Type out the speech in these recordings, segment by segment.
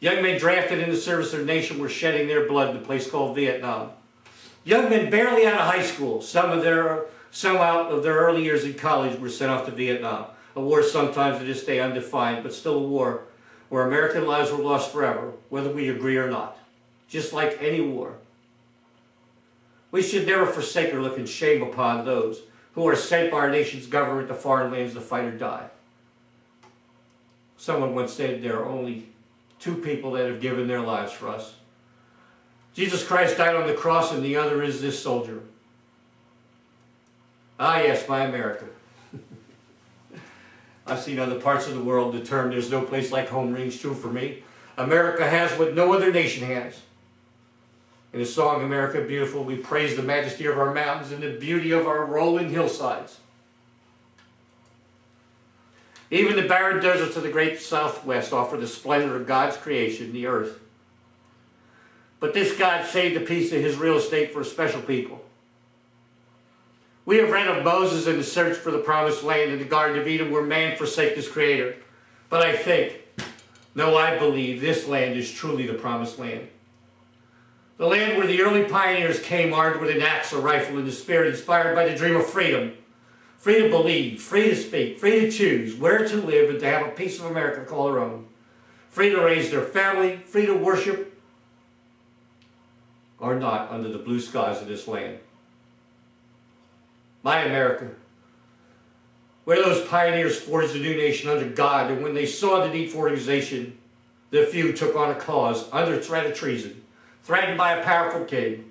Young men drafted in the service of their nation were shedding their blood in a place called Vietnam. Young men barely out of high school, some out of their early years in college, were sent off to Vietnam. A war sometimes to this day undefined, but still a war where American lives were lost forever, whether we agree or not. Just like any war. We should never forsake or look in shame upon those who are sent by our nation's government to foreign lands to fight or die. Someone once said there are only two people that have given their lives for us. Jesus Christ died on the cross, and the other is this soldier. Ah, yes, my America. I've seen other parts of the world. The term "there's no place like home" rings true for me. America has what no other nation has. In the song "America Beautiful," we praise the majesty of our mountains and the beauty of our rolling hillsides. Even the barren deserts of the great Southwest offer the splendor of God's creation, the earth. But this God saved a piece of his real estate for a special people. We have read of Moses in the search for the promised land in the Garden of Eden where man forsake his creator. But I believe this land is truly the promised land. The land where the early pioneers came armed with an axe or rifle in the spirit, inspired by the dream of freedom. Free to believe, free to speak, free to choose where to live and to have a piece of America to call their own. Free to raise their family, free to worship or not under the blue skies of this land. My America, where those pioneers forged a new nation under God, and when they saw the need for organization, the few took on a cause under threat of treason, threatened by a powerful king.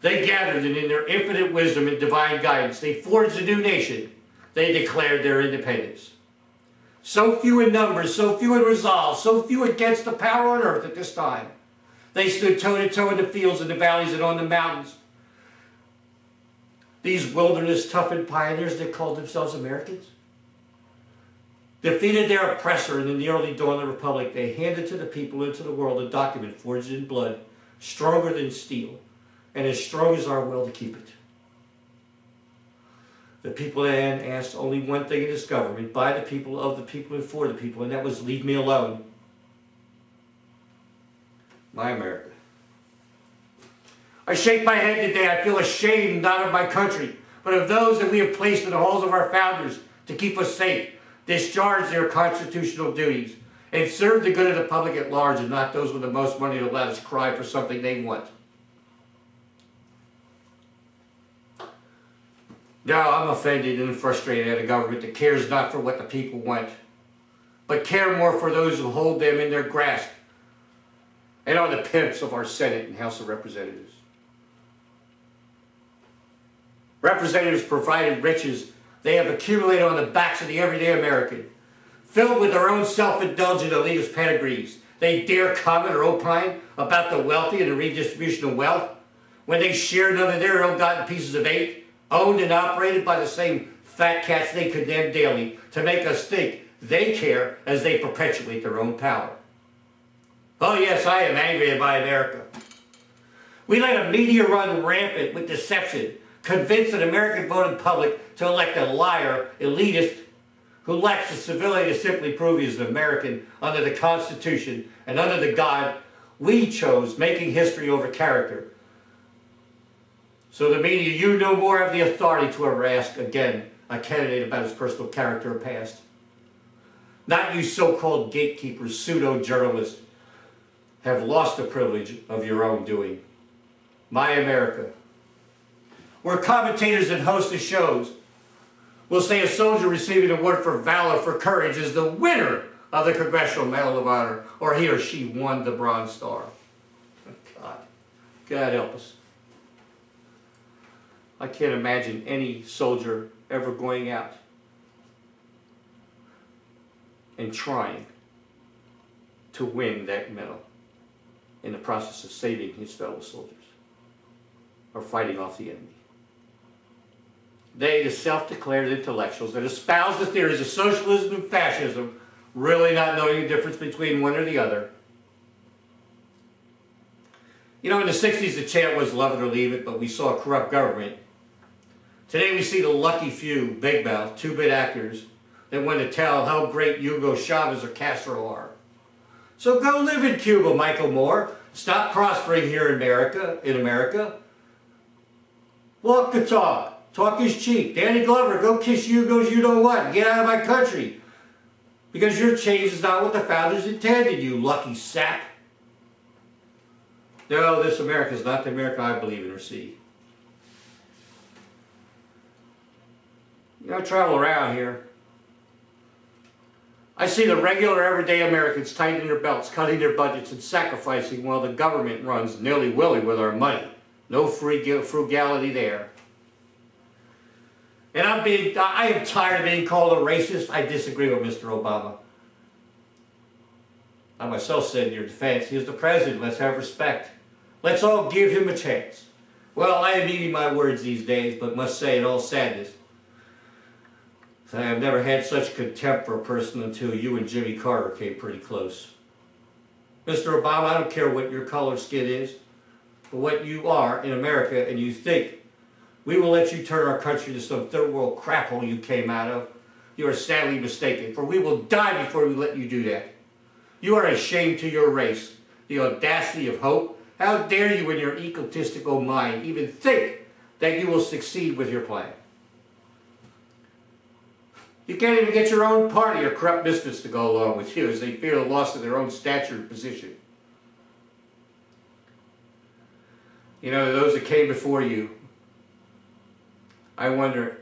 They gathered, and in their infinite wisdom and divine guidance, they forged a new nation. They declared their independence. So few in numbers, so few in resolve, so few against the power on earth at this time. They stood toe-to-toe in the fields and the valleys and on the mountains. These wilderness-toughened pioneers that called themselves Americans defeated their oppressor, and in the early dawn of the Republic, they handed to the people and to the world a document forged in blood, stronger than steel, and as strong as our will to keep it. The people then asked only one thing in this government, by the people, of the people, and for the people, and that was, leave me alone. My America. I shake my head today. I feel ashamed not of my country, but of those that we have placed in the halls of our founders to keep us safe, discharge their constitutional duties, and serve the good of the public at large, and not those with the most money to let us cry for something they want. Now, I'm offended and frustrated at a government that cares not for what the people want, but care more for those who hold them in their grasp, and are the pimps of our Senate and House of Representatives. Representatives provided riches they have accumulated on the backs of the everyday American. Filled with their own self-indulgent elitist pedigrees, they dare comment or opine about the wealthy and the redistribution of wealth when they share none of their ill-gotten pieces of eight, owned and operated by the same fat cats they condemn daily to make us think they care as they perpetuate their own power. Oh yes, I am angry at my America. We let a media run rampant with deception, convince an American voting public to elect a liar, elitist, who lacks the civility to simply prove he is an American under the Constitution and under the God we chose, making history over character. So the media, you no more have the authority to ever ask again a candidate about his personal character or past. Not you so-called gatekeepers, pseudo-journalists, have lost the privilege of your own doing. My America, where commentators and hosts of shows will say a soldier receiving an award for valor, for courage, is the winner of the Congressional Medal of Honor, or he or she won the Bronze Star. God help us. I can't imagine any soldier ever going out and trying to win that medal in the process of saving his fellow soldiers or fighting off the enemy. They, the self-declared intellectuals that espouse the theories of socialism and fascism, really not knowing the difference between one or the other. You know, in the 60s the chant was love it or leave it, but we saw a corrupt government. Today we see the lucky few, big mouth, two-bit actors that want to tell how great Hugo Chavez or Castro are. So go live in Cuba, Michael Moore. Stop prospering here in America. Walk the talk. Talk is cheap. Danny Glover, go kiss Hugo's you know what. Get out of my country. Because your change is not what the founders intended, you lucky sap. No, this America is not the America I believe in or see. You know, I travel around here. I see the regular everyday Americans tightening their belts, cutting their budgets, and sacrificing while the government runs nilly-willy with our money. No frugality there. And I am tired of being called a racist. I disagree with Mr. Obama. I myself said in your defense, he is the president. Let's have respect. Let's all give him a chance. Well, I am eating my words these days, but must say in all sadness, I have never had such contempt for a person until you and Jimmy Carter came pretty close. Mr. Obama, I don't care what your color skin is, but what you are in America, and you think we will let you turn our country into some third world crap hole you came out of, you are sadly mistaken, for we will die before we let you do that. You are a shame to your race, the audacity of hope. How dare you in your egotistical mind even think that you will succeed with your plan? You can't even get your own party or corrupt misfits to go along with you as they fear the loss of their own stature and position. You know, those that came before you, I wonder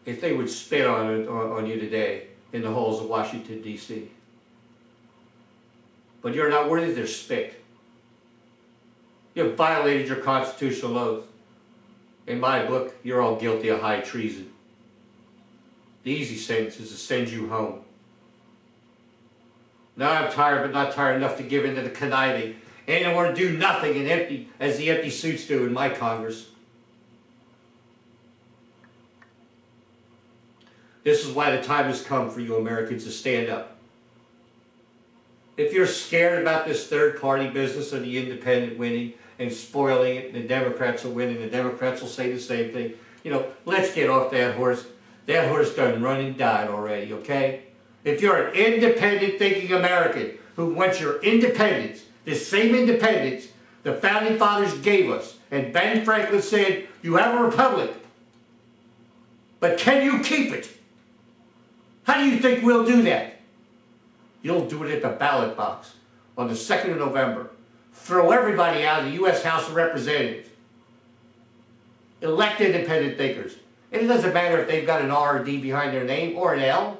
if they would spit on you today in the halls of Washington, D.C. But you're not worthy of their spit. You have violated your constitutional oath. In my book, you're all guilty of high treason. The easy sentence is to send you home. Now I'm tired, but not tired enough to give in to the conniving. And I want to do nothing and empty as the empty suits do in my Congress. This is why the time has come for you Americans to stand up. If you're scared about this third-party business of the independent winning and spoiling it, and the Democrats will win, and the Democrats will say the same thing, you know, let's get off that horse. That horse done run and died already, okay? If you're an independent thinking American who wants your independence, the same independence the Founding Fathers gave us, and Ben Franklin said, you have a republic, but can you keep it? How do you think we'll do that? You'll do it at the ballot box on the 2nd of November. Throw everybody out of the U.S. House of Representatives. Elect independent thinkers. And it doesn't matter if they've got an R or D behind their name, or an L,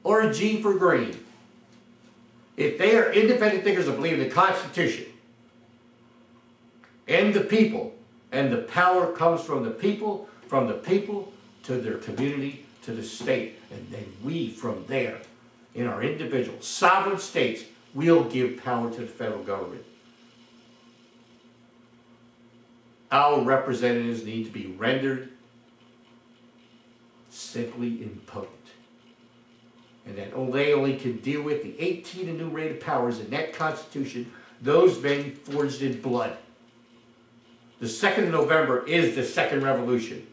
or a G for green. If they are independent thinkers that believe in the Constitution and the people, and the power comes from the people to their community, to the state, and then we from there, in our individual sovereign states, we'll give power to the federal government. Our representatives need to be rendered simply impotent. And that they only can deal with the 18 enumerated powers in that Constitution, those men forged in blood. The 2nd of November is the second revolution.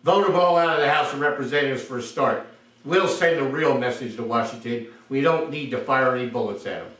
Vote them all out of the House of Representatives for a start. We'll send a real message to Washington. We don't need to fire any bullets at them.